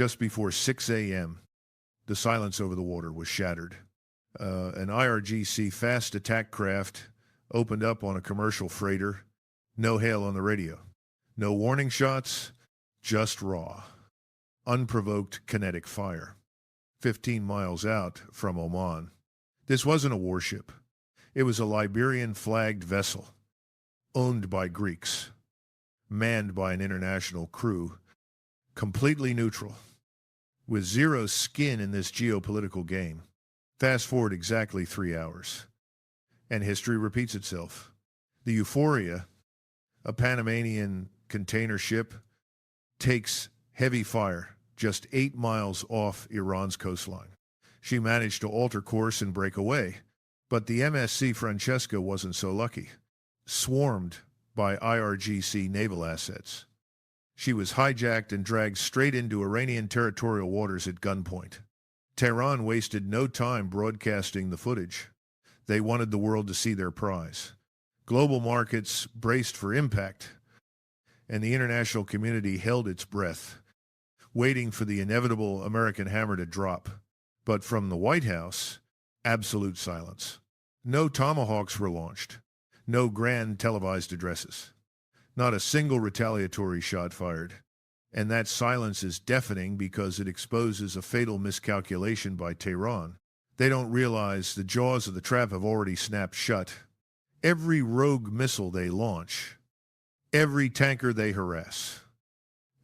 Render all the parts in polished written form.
Just before 6 a.m., the silence over the water was shattered. An IRGC fast attack craft opened up on a commercial freighter. No hail on the radio. No warning shots, just raw, unprovoked kinetic fire. 15 miles out from Oman. This wasn't a warship. It was a Liberian-flagged vessel, owned by Greeks, manned by an international crew, completely neutral, with zero skin in this geopolitical game. Fast forward exactly 3 hours, and history repeats itself. The Euphoria, a Panamanian container ship, takes heavy fire just 8 miles off Iran's coastline. She managed to alter course and break away, but the MSC Francesca wasn't so lucky. Swarmed by IRGC naval assets, she was hijacked and dragged straight into Iranian territorial waters at gunpoint. Tehran wasted no time broadcasting the footage. They wanted the world to see their prize. Global markets braced for impact, and the international community held its breath, waiting for the inevitable American hammer to drop. But from the White House, absolute silence. No tomahawks were launched. No grand televised addresses. Not a single retaliatory shot fired. And that silence is deafening because it exposes a fatal miscalculation by Tehran. They don't realize the jaws of the trap have already snapped shut. Every rogue missile they launch, every tanker they harass,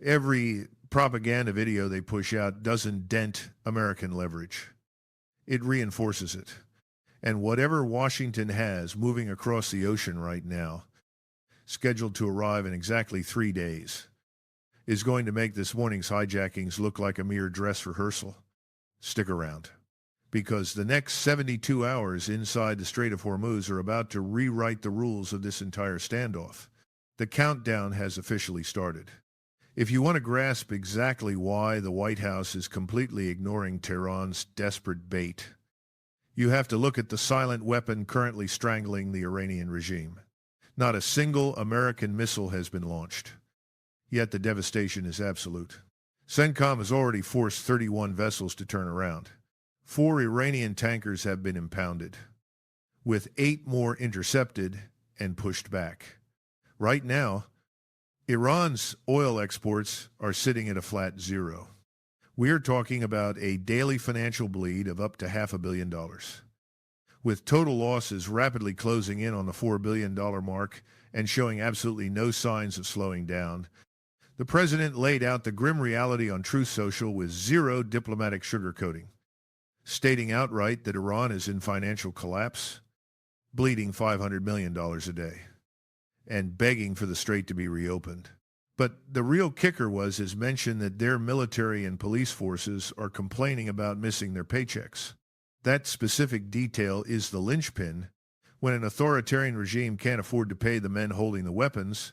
every propaganda video they push out doesn't dent American leverage. It reinforces it. And whatever Washington has moving across the ocean right now, scheduled to arrive in exactly 3 days, is going to make this morning's hijackings look like a mere dress rehearsal. Stick around, because the next 72 hours inside the Strait of Hormuz are about to rewrite the rules of this entire standoff. The countdown has officially started. If you want to grasp exactly why the White House is completely ignoring Tehran's desperate bait, you have to look at the silent weapon currently strangling the Iranian regime. Not a single American missile has been launched. Yet the devastation is absolute. CENTCOM has already forced 31 vessels to turn around. 4 Iranian tankers have been impounded, with 8 more intercepted and pushed back. Right now, Iran's oil exports are sitting at a flat zero. We are talking about a daily financial bleed of up to $500 million, with total losses rapidly closing in on the $4 billion mark and showing absolutely no signs of slowing down. The president laid out the grim reality on Truth Social with zero diplomatic sugarcoating, stating outright that Iran is in financial collapse, bleeding $500 million a day, and begging for the strait to be reopened. But the real kicker was his mention that their military and police forces are complaining about missing their paychecks. That specific detail is the linchpin. When an authoritarian regime can't afford to pay the men holding the weapons,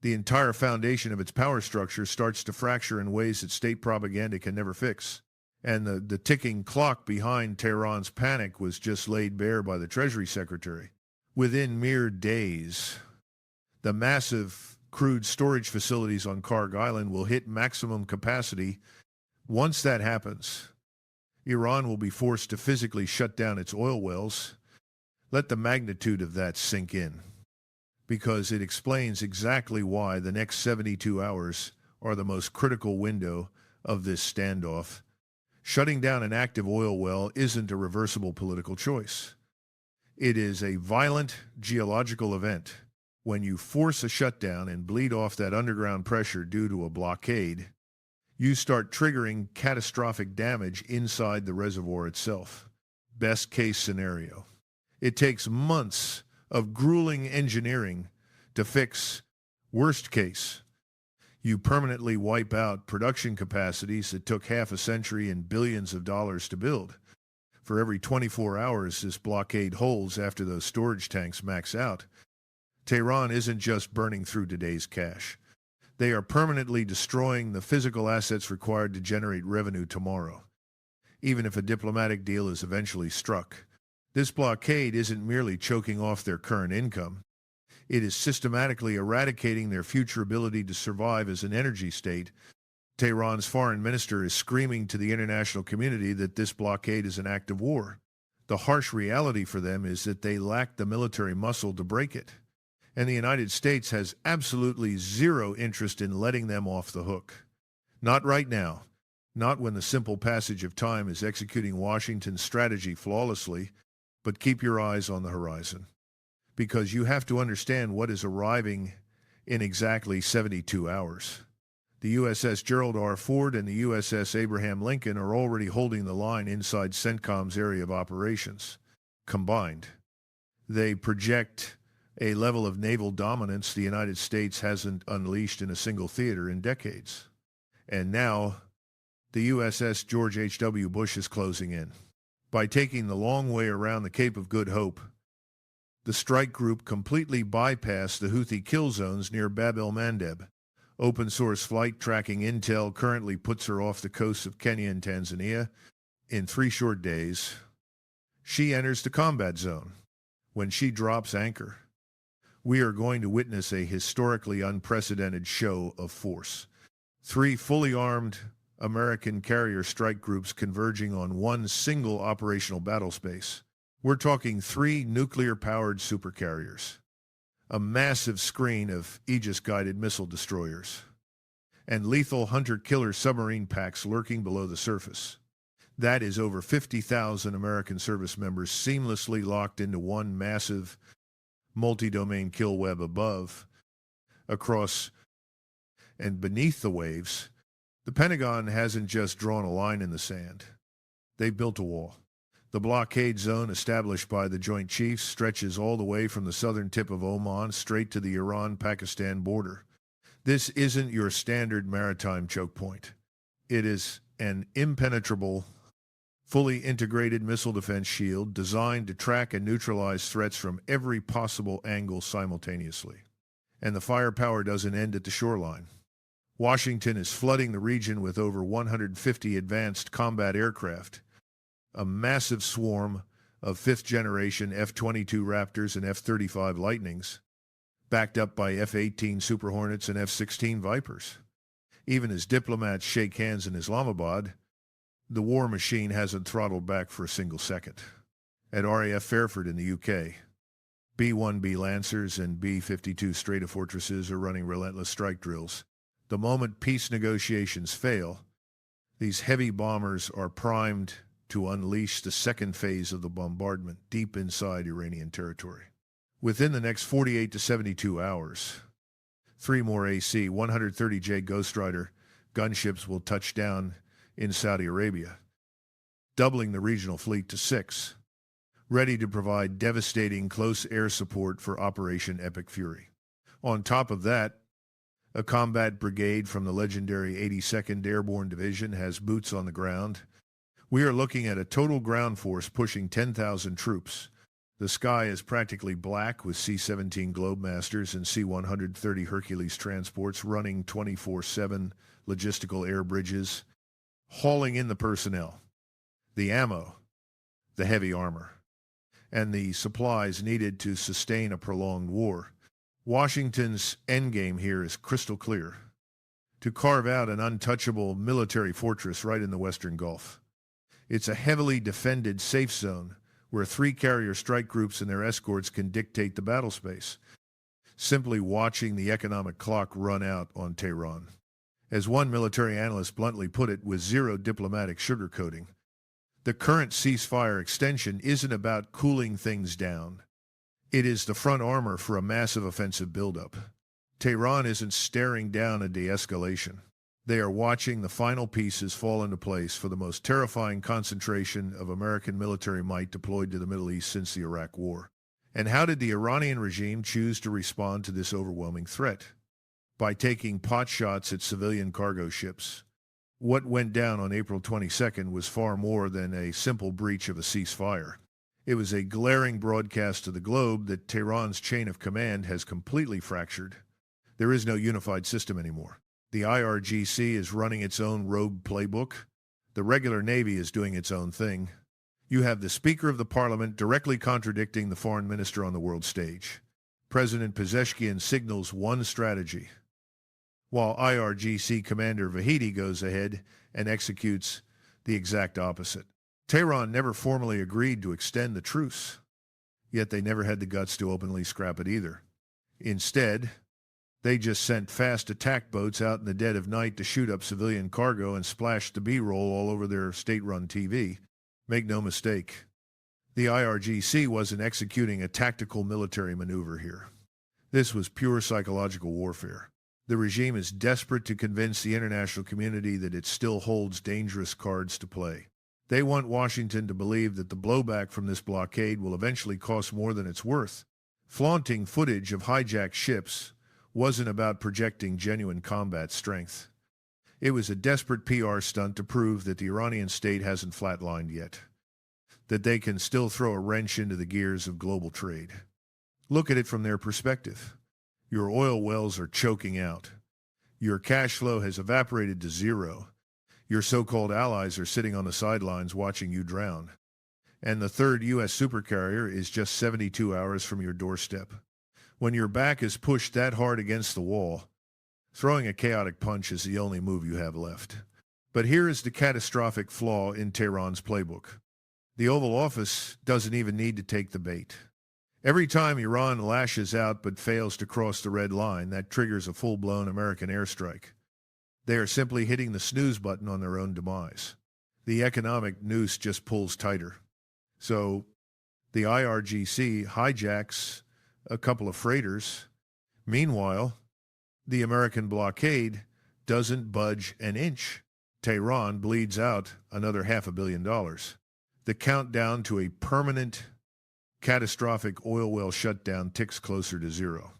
the entire foundation of its power structure starts to fracture in ways that state propaganda can never fix. And the ticking clock behind Tehran's panic was just laid bare by the Treasury Secretary. Within mere days, the massive crude storage facilities on Karg Island will hit maximum capacity. Once that happens, Iran will be forced to physically shut down its oil wells. Let the magnitude of that sink in, because it explains exactly why the next 72 hours are the most critical window of this standoff. Shutting down an active oil well isn't a reversible political choice. It is a violent geological event. When you force a shutdown and bleed off that underground pressure due to a blockade, you start triggering catastrophic damage inside the reservoir itself. Best case scenario. It takes months of grueling engineering to fix. Worst case, you permanently wipe out production capacities that took half a century and billions of dollars to build. For every 24 hours this blockade holds after those storage tanks max out, Tehran isn't just burning through today's cash. They are permanently destroying the physical assets required to generate revenue tomorrow. Even if a diplomatic deal is eventually struck, this blockade isn't merely choking off their current income. It is systematically eradicating their future ability to survive as an energy state. Tehran's foreign minister is screaming to the international community that this blockade is an act of war. The harsh reality for them is that they lack the military muscle to break it, and the United States has absolutely zero interest in letting them off the hook. Not right now, not when the simple passage of time is executing Washington's strategy flawlessly, but keep your eyes on the horizon, because you have to understand what is arriving in exactly 72 hours. The USS Gerald R. Ford and the USS Abraham Lincoln are already holding the line inside CENTCOM's area of operations. Combined, they project a level of naval dominance the United States hasn't unleashed in a single theater in decades. And now, the USS George H.W. Bush is closing in. By taking the long way around the Cape of Good Hope, the strike group completely bypassed the Houthi kill zones near Bab el-Mandeb. Open-source flight tracking intel currently puts her off the coasts of Kenya and Tanzania. In 3 short days, she enters the combat zone. When she drops anchor, we are going to witness a historically unprecedented show of force. 3 fully armed American carrier strike groups converging on one single operational battle space. We're talking 3 nuclear-powered supercarriers, a massive screen of Aegis-guided missile destroyers, and lethal hunter-killer submarine packs lurking below the surface. That is over 50,000 American service members seamlessly locked into one massive multi-domain kill web above, across, and beneath the waves. The Pentagon hasn't just drawn a line in the sand. They've built a wall. The blockade zone established by the Joint Chiefs stretches all the way from the southern tip of Oman straight to the Iran-Pakistan border. This isn't your standard maritime choke point. It is an impenetrable, fully integrated missile defense shield designed to track and neutralize threats from every possible angle simultaneously. And the firepower doesn't end at the shoreline. Washington is flooding the region with over 150 advanced combat aircraft, a massive swarm of 5th-generation F-22 Raptors and F-35 Lightnings, backed up by F-18 Super Hornets and F-16 Vipers. Even as diplomats shake hands in Islamabad, the war machine hasn't throttled back for a single second. At RAF Fairford in the UK, B-1B Lancers and B-52 Strait of Fortresses are running relentless strike drills. The moment peace negotiations fail, these heavy bombers are primed to unleash the second phase of the bombardment deep inside Iranian territory. Within the next 48 to 72 hours, 3 more AC-130J Ghost Rider gunships will touch down in Saudi Arabia, doubling the regional fleet to 6, ready to provide devastating close air support for Operation Epic Fury. On top of that, a combat brigade from the legendary 82nd Airborne Division has boots on the ground. We are looking at a total ground force pushing 10,000 troops. The sky is practically black with C-17 Globemasters and C-130 Hercules transports running 24/7 logistical air bridges, hauling in the personnel, the ammo, the heavy armor, and the supplies needed to sustain a prolonged war. Washington's endgame here is crystal clear: to carve out an untouchable military fortress right in the Western Gulf. It's a heavily defended safe zone where 3 carrier strike groups and their escorts can dictate the battle space, simply watching the economic clock run out on Tehran. As one military analyst bluntly put it with zero diplomatic sugarcoating, the current ceasefire extension isn't about cooling things down. It is the front armor for a massive offensive buildup. Tehran isn't staring down a de-escalation. They are watching the final pieces fall into place for the most terrifying concentration of American military might deployed to the Middle East since the Iraq War. And how did the Iranian regime choose to respond to this overwhelming threat? By taking pot shots at civilian cargo ships. What went down on April 22nd was far more than a simple breach of a ceasefire. It was a glaring broadcast to the globe that Tehran's chain of command has completely fractured. There is no unified system anymore. The IRGC is running its own rogue playbook. The regular Navy is doing its own thing. You have the Speaker of the Parliament directly contradicting the Foreign Minister on the world stage. President Pezeshkian signals one strategy: while IRGC Commander Vahidi goes ahead and executes the exact opposite. Tehran never formally agreed to extend the truce, yet they never had the guts to openly scrap it either. Instead, they just sent fast attack boats out in the dead of night to shoot up civilian cargo and splash the B-roll all over their state-run TV. Make no mistake, the IRGC wasn't executing a tactical military maneuver here. This was pure psychological warfare. The regime is desperate to convince the international community that it still holds dangerous cards to play. They want Washington to believe that the blowback from this blockade will eventually cost more than it's worth. Flaunting footage of hijacked ships wasn't about projecting genuine combat strength. It was a desperate PR stunt to prove that the Iranian state hasn't flatlined yet, that they can still throw a wrench into the gears of global trade. Look at it from their perspective. Your oil wells are choking out. Your cash flow has evaporated to zero. Your so-called allies are sitting on the sidelines watching you drown. And the third U.S. supercarrier is just 72 hours from your doorstep. When your back is pushed that hard against the wall, throwing a chaotic punch is the only move you have left. But here is the catastrophic flaw in Tehran's playbook. The Oval Office doesn't even need to take the bait. Every time Iran lashes out but fails to cross the red line, that triggers a full-blown American airstrike. They are simply hitting the snooze button on their own demise. The economic noose just pulls tighter. So the IRGC hijacks a couple of freighters. Meanwhile, the American blockade doesn't budge an inch. Tehran bleeds out another $500 million. The countdown to a permanent catastrophic oil well shutdown ticks closer to zero.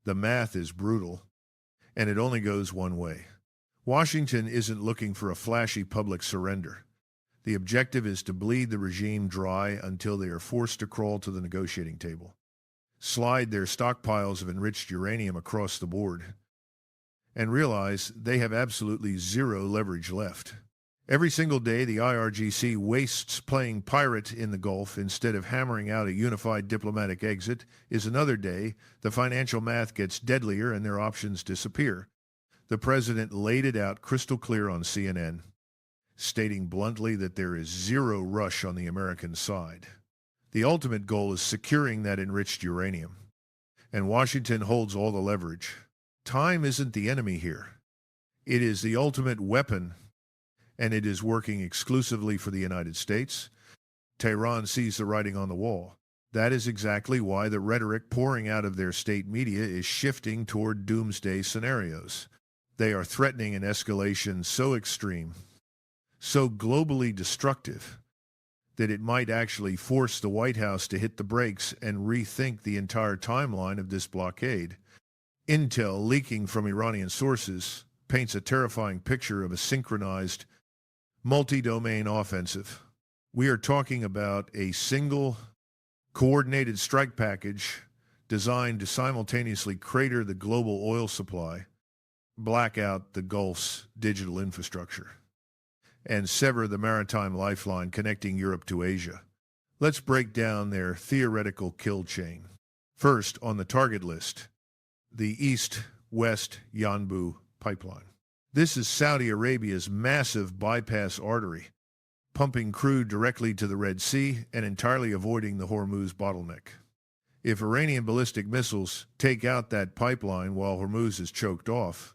The math is brutal, and it only goes one way. Washington isn't looking for a flashy public surrender. The objective is to bleed the regime dry until they are forced to crawl to the negotiating table, slide their stockpiles of enriched uranium across the board, and realize they have absolutely zero leverage left. Every single day, the IRGC wastes playing pirate in the Gulf instead of hammering out a unified diplomatic exit is another day the financial math gets deadlier and their options disappear. The president laid it out crystal clear on CNN, stating bluntly that there is zero rush on the American side. The ultimate goal is securing that enriched uranium, and Washington holds all the leverage. Time isn't the enemy here. It is the ultimate weapon, and it is working exclusively for the United States. Tehran sees the writing on the wall. That is exactly why the rhetoric pouring out of their state media is shifting toward doomsday scenarios. They are threatening an escalation so extreme, so globally destructive, that it might actually force the White House to hit the brakes and rethink the entire timeline of this blockade. Intel leaking from Iranian sources paints a terrifying picture of a synchronized, multi-domain offensive. We are talking about a single, coordinated strike package designed to simultaneously crater the global oil supply, black out the Gulf's digital infrastructure, and sever the maritime lifeline connecting Europe to Asia. Let's break down their theoretical kill chain. First, on the target list, the East-West Yanbu pipeline. This is Saudi Arabia's massive bypass artery, pumping crude directly to the Red Sea and entirely avoiding the Hormuz bottleneck. If Iranian ballistic missiles take out that pipeline while Hormuz is choked off,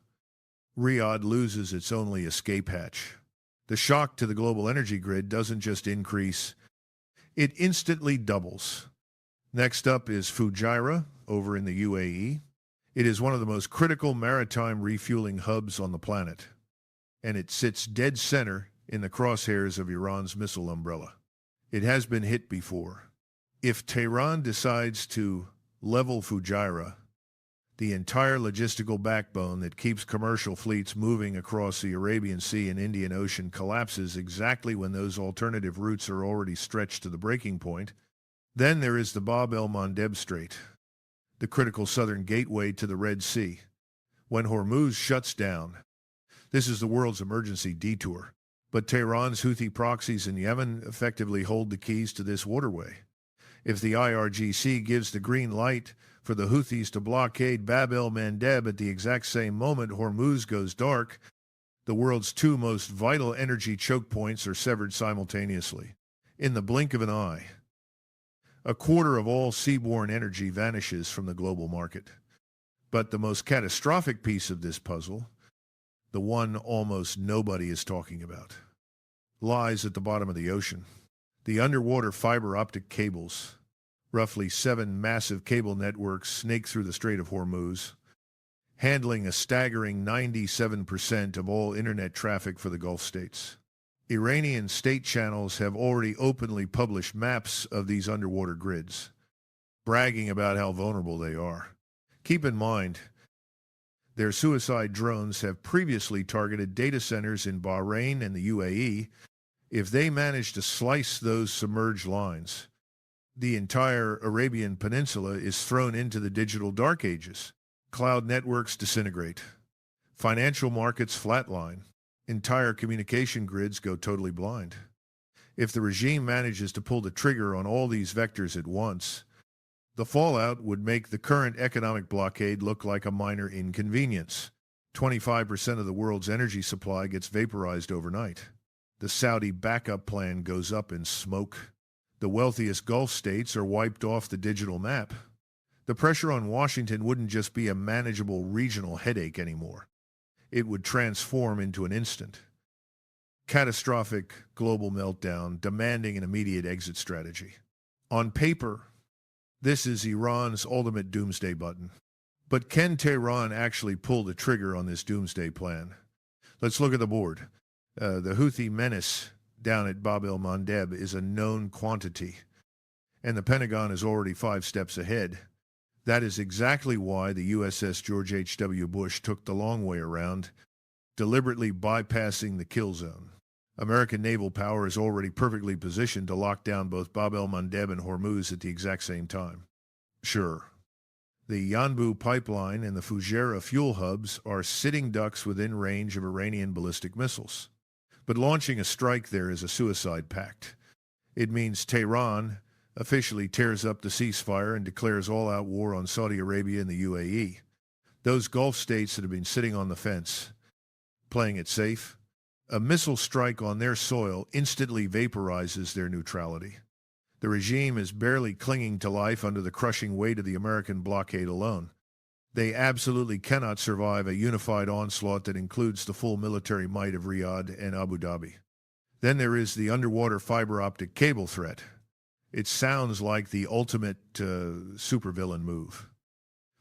Riyadh loses its only escape hatch. The shock to the global energy grid doesn't just increase, it instantly doubles. Next up is Fujairah over in the UAE. It is one of the most critical maritime refueling hubs on the planet, and it sits dead center in the crosshairs of Iran's missile umbrella. It has been hit before. If Tehran decides to level Fujairah, the entire logistical backbone that keeps commercial fleets moving across the Arabian Sea and Indian Ocean collapses exactly when those alternative routes are already stretched to the breaking point. Then there is the Bab el-Mandeb Strait, the critical southern gateway to the Red Sea. When Hormuz shuts down, this is the world's emergency detour. But Tehran's Houthi proxies in Yemen effectively hold the keys to this waterway. If the IRGC gives the green light for the Houthis to blockade Bab el-Mandeb at the exact same moment Hormuz goes dark. The world's two most vital energy choke points are severed simultaneously. In the blink of an eye, a quarter of all seaborne energy vanishes from the global market. But the most catastrophic piece of this puzzle, the one almost nobody is talking about, lies at the bottom of the ocean. The underwater fiber optic cables, roughly 7 massive cable networks, snake through the Strait of Hormuz, handling a staggering 97% of all internet traffic for the Gulf states. Iranian state channels have already openly published maps of these underwater grids, bragging about how vulnerable they are. Keep in mind, their suicide drones have previously targeted data centers in Bahrain and the UAE. If they manage to slice those submerged lines, the entire Arabian Peninsula is thrown into the digital dark ages. Cloud networks disintegrate. Financial markets flatline. Entire communication grids go totally blind. If the regime manages to pull the trigger on all these vectors at once, the fallout would make the current economic blockade look like a minor inconvenience. 25% of the world's energy supply gets vaporized overnight. The Saudi backup plan goes up in smoke. The wealthiest Gulf states are wiped off the digital map. The pressure on Washington wouldn't just be a manageable regional headache anymore. It would transform into an instant, catastrophic global meltdown demanding an immediate exit strategy. On paper, this is Iran's ultimate doomsday button. But can Tehran actually pull the trigger on this doomsday plan? Let's look at the board. The Houthi menace down at Bab el-Mandeb is a known quantity, and the Pentagon is already 5 steps ahead. That is exactly why the USS George H.W. Bush took the long way around, deliberately bypassing the kill zone. American naval power is already perfectly positioned to lock down both Bab el-Mandeb and Hormuz at the exact same time. Sure, the Yanbu pipeline and the Fujairah fuel hubs are sitting ducks within range of Iranian ballistic missiles. But launching a strike there is a suicide pact. It means Tehran officially tears up the ceasefire and declares all-out war on Saudi Arabia and the UAE. Those Gulf states that have been sitting on the fence, playing it safe, a missile strike on their soil instantly vaporizes their neutrality. The regime is barely clinging to life under the crushing weight of the American blockade alone. They absolutely cannot survive a unified onslaught that includes the full military might of Riyadh and Abu Dhabi. Then there is the underwater fiber optic cable threat. It sounds like the ultimate supervillain move.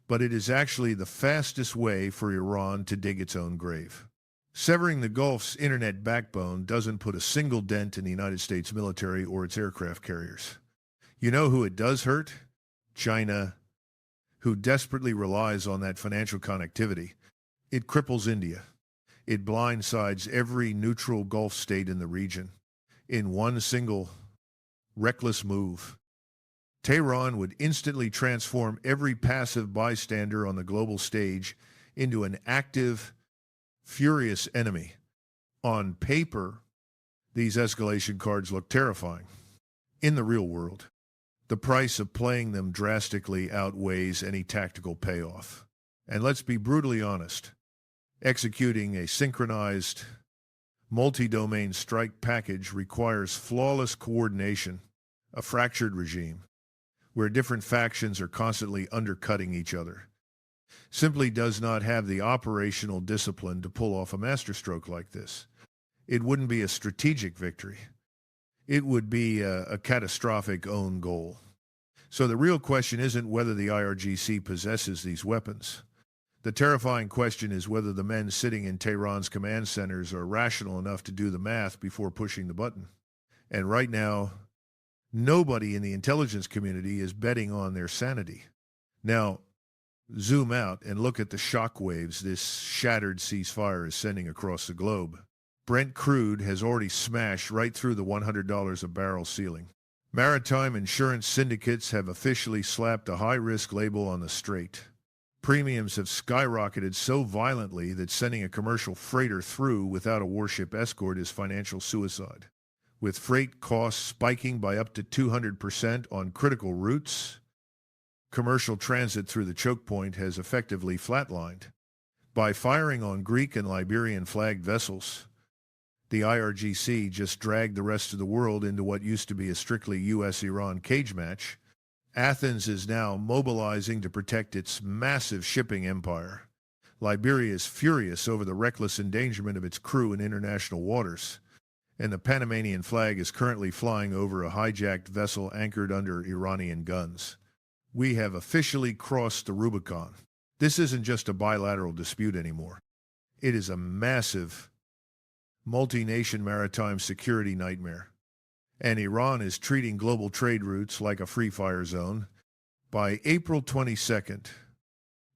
But it is actually the fastest way for Iran to dig its own grave. Severing the Gulf's internet backbone doesn't put a single dent in the United States military or its aircraft carriers. You know who it does hurt? China, who desperately relies on that financial connectivity. It cripples India. It blindsides every neutral Gulf state in the region. In one single reckless move, Tehran would instantly transform every passive bystander on the global stage into an active, furious enemy. On paper, these escalation cards look terrifying. In the real world, the price of playing them drastically outweighs any tactical payoff. And let's be brutally honest, executing a synchronized, multi-domain strike package requires flawless coordination, a fractured regime, where different factions are constantly undercutting each other, simply does not have the operational discipline to pull off a masterstroke like this. It wouldn't be a strategic victory. It would be a catastrophic own goal. So the real question isn't whether the IRGC possesses these weapons. The terrifying question is whether the men sitting in Tehran's command centers are rational enough to do the math before pushing the button. And right now, nobody in the intelligence community is betting on their sanity. Now, zoom out and look at the shockwaves this shattered ceasefire is sending across the globe. Brent crude has already smashed right through the $100 a barrel ceiling. Maritime insurance syndicates have officially slapped a high-risk label on the Strait. Premiums have skyrocketed so violently that sending a commercial freighter through without a warship escort is financial suicide. With freight costs spiking by up to 200% on critical routes, Commercial transit through the choke point has effectively flatlined. By firing on Greek and Liberian-flagged vessels, the IRGC just dragged the rest of the world into what used to be a strictly U.S.-Iran cage match. Athens is now mobilizing to protect its massive shipping empire. Liberia is furious over the reckless endangerment of its crew in international waters, and the Panamanian flag is currently flying over a hijacked vessel anchored under Iranian guns. We have officially crossed the Rubicon. This isn't just a bilateral dispute anymore. It is a massive, multi-nation maritime security nightmare. And Iran is treating global trade routes like a free-fire zone. By April 22nd,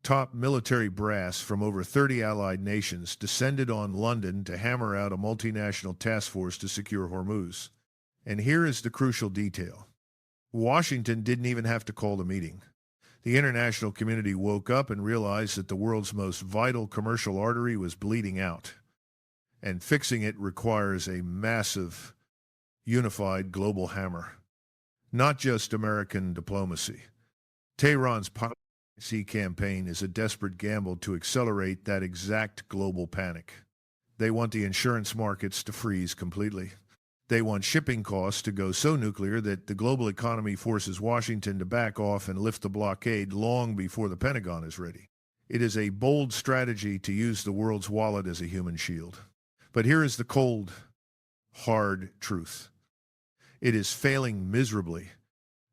top military brass from over 30 allied nations descended on London to hammer out a multinational task force to secure Hormuz. And here is the crucial detail. Washington didn't even have to call the meeting. The international community woke up and realized that the world's most vital commercial artery was bleeding out. And fixing it requires a massive, unified global hammer. Not just American diplomacy. Tehran's policy campaign is a desperate gamble to accelerate that exact global panic. They want the insurance markets to freeze completely. They want shipping costs to go so nuclear that the global economy forces Washington to back off and lift the blockade long before the Pentagon is ready. It is a bold strategy to use the world's wallet as a human shield. But here is the cold, hard truth. It is failing miserably.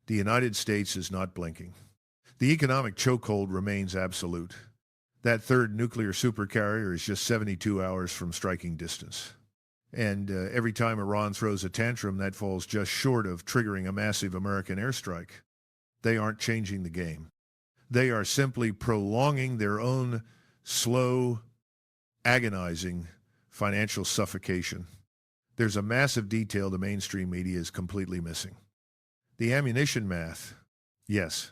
The United States is not blinking. The economic chokehold remains absolute. That third nuclear supercarrier is just 72 hours from striking distance. And every time Iran throws a tantrum, that falls just short of triggering a massive American airstrike. They aren't changing the game. They are simply prolonging their own slow, agonizing financial suffocation. There's a massive detail the mainstream media is completely missing. The ammunition math. Yes,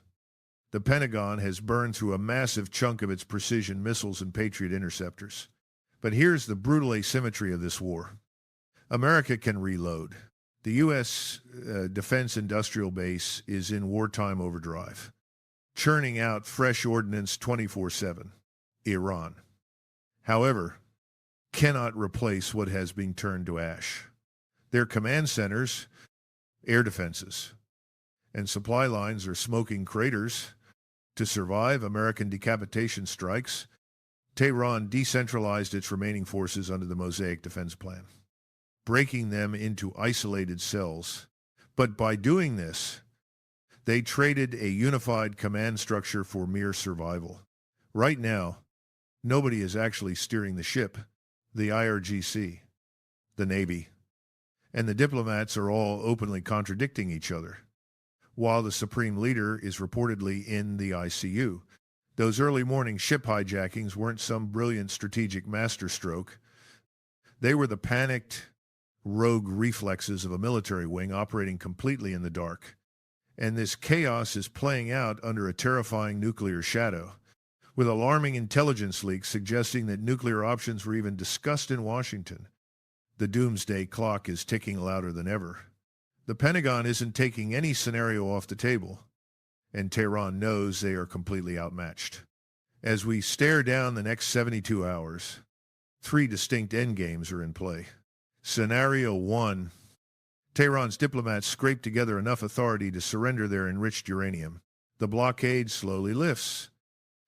the Pentagon has burned through a massive chunk of its precision missiles and Patriot interceptors. But here's the brutal asymmetry of this war. America can reload. The U.S. defense industrial base is in wartime overdrive, churning out fresh ordnance 24/7. Iran, however, cannot replace what has been turned to ash. Their command centers, air defenses, and supply lines are smoking craters. To survive American decapitation strikes, Tehran decentralized its remaining forces under the Mosaic Defense Plan, breaking them into isolated cells. But by doing this, they traded a unified command structure for mere survival. Right now, nobody is actually steering the ship. The IRGC, the Navy, and the diplomats are all openly contradicting each other. While the supreme leader is reportedly in the ICU, those early morning ship hijackings weren't some brilliant strategic masterstroke. They were the panicked, rogue reflexes of a military wing operating completely in the dark. And this chaos is playing out under a terrifying nuclear shadow, with alarming intelligence leaks suggesting that nuclear options were even discussed in Washington. The doomsday clock is ticking louder than ever. The Pentagon isn't taking any scenario off the table, and Tehran knows they are completely outmatched. As we stare down the next 72 hours, three distinct endgames are in play. Scenario 1. Tehran's diplomats scrape together enough authority to surrender their enriched uranium. The blockade slowly lifts,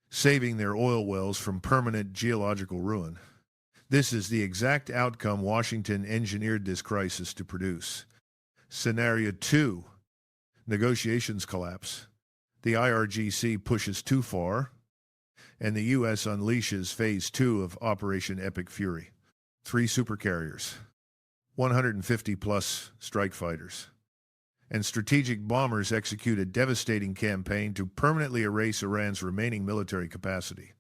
saving their oil wells from permanent geological ruin. This is the exact outcome Washington engineered this crisis to produce. Scenario 2. Negotiations collapse. The IRGC pushes too far, and the U.S. unleashes Phase 2 of Operation Epic Fury. 3 supercarriers, 150-plus strike fighters, and strategic bombers execute a devastating campaign to permanently erase Iran's remaining military capacity.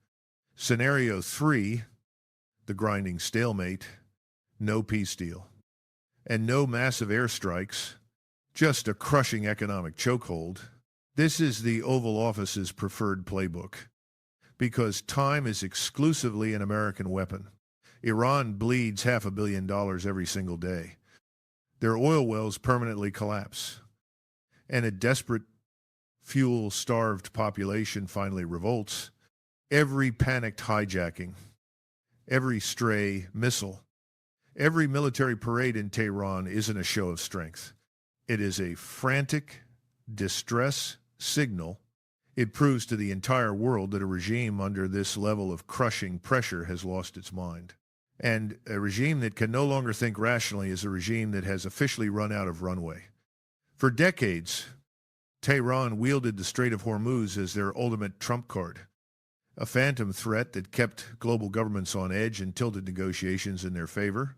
Scenario 3, the grinding stalemate, no peace deal, and no massive airstrikes, just a crushing economic chokehold. This is the Oval Office's preferred playbook, because time is exclusively an American weapon. Iran bleeds $500 million every single day. Their oil wells permanently collapse, and a desperate fuel-starved population finally revolts, every panicked hijacking, every stray missile, every military parade in Tehran isn't a show of strength. It is a frantic distress signal. It proves to the entire world that a regime under this level of crushing pressure has lost its mind. And a regime that can no longer think rationally is a regime that has officially run out of runway. For decades, Tehran wielded the Strait of Hormuz as their ultimate trump card, a phantom threat that kept global governments on edge and tilted negotiations in their favor.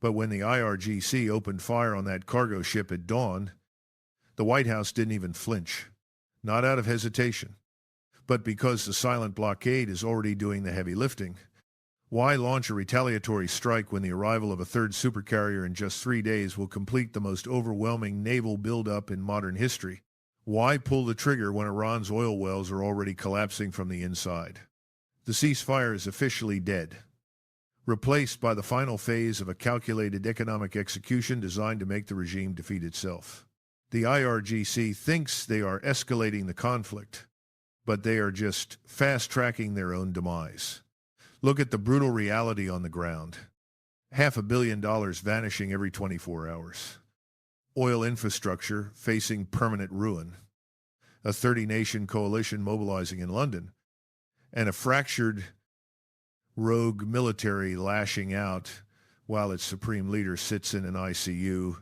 But when the IRGC opened fire on that cargo ship at dawn, the White House didn't even flinch. Not out of hesitation, but because the silent blockade is already doing the heavy lifting. Why launch a retaliatory strike when the arrival of a third supercarrier in just 3 days will complete the most overwhelming naval buildup in modern history? Why pull the trigger when Iran's oil wells are already collapsing from the inside? The ceasefire is officially dead, replaced by the final phase of a calculated economic execution designed to make the regime defeat itself. The IRGC thinks they are escalating the conflict, but they are just fast-tracking their own demise. Look at the brutal reality on the ground. $500 million vanishing every 24 hours. Oil infrastructure facing permanent ruin. A 30-nation coalition mobilizing in London. And a fractured rogue military lashing out while its supreme leader sits in an ICU.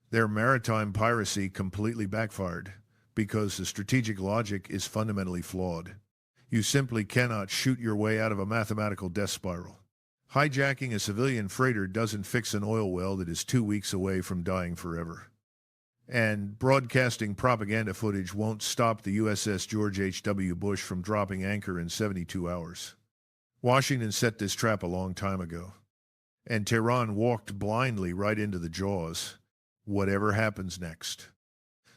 Their maritime piracy completely backfired because the strategic logic is fundamentally flawed. You simply cannot shoot your way out of a mathematical death spiral. Hijacking a civilian freighter doesn't fix an oil well that is 2 weeks away from dying forever. And broadcasting propaganda footage won't stop the USS George H.W. Bush from dropping anchor in 72 hours. Washington set this trap a long time ago, and Tehran walked blindly right into the jaws. Whatever happens next.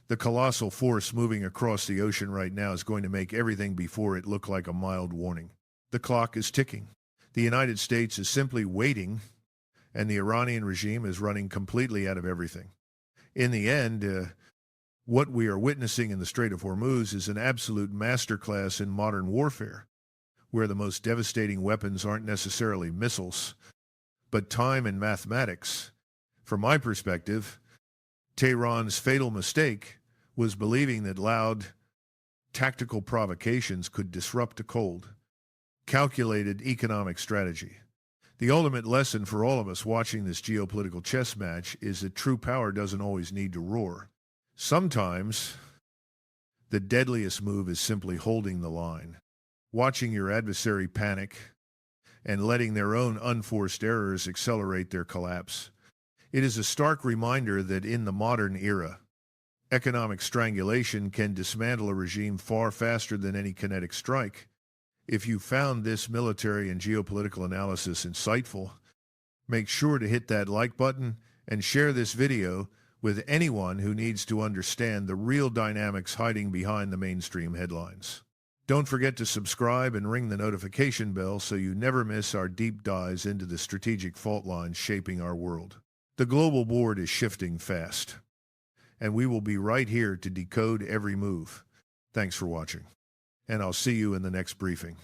The colossal force moving across the ocean right now is going to make everything before it look like a mild warning. The clock is ticking. The United States is simply waiting, and the Iranian regime is running completely out of everything. In the end, what we are witnessing in the Strait of Hormuz is an absolute masterclass in modern warfare, where the most devastating weapons aren't necessarily missiles, but time and mathematics. From my perspective, Tehran's fatal mistake was believing that loud, tactical provocations could disrupt a cold, calculated economic strategy. The ultimate lesson for all of us watching this geopolitical chess match is that true power doesn't always need to roar. Sometimes, the deadliest move is simply holding the line, watching your adversary panic, and letting their own unforced errors accelerate their collapse. It is a stark reminder that in the modern era, economic strangulation can dismantle a regime far faster than any kinetic strike. If you found this military and geopolitical analysis insightful, make sure to hit that like button and share this video with anyone who needs to understand the real dynamics hiding behind the mainstream headlines. Don't forget to subscribe and ring the notification bell so you never miss our deep dives into the strategic fault lines shaping our world. The global board is shifting fast, and we will be right here to decode every move. Thanks for watching, and I'll see you in the next briefing.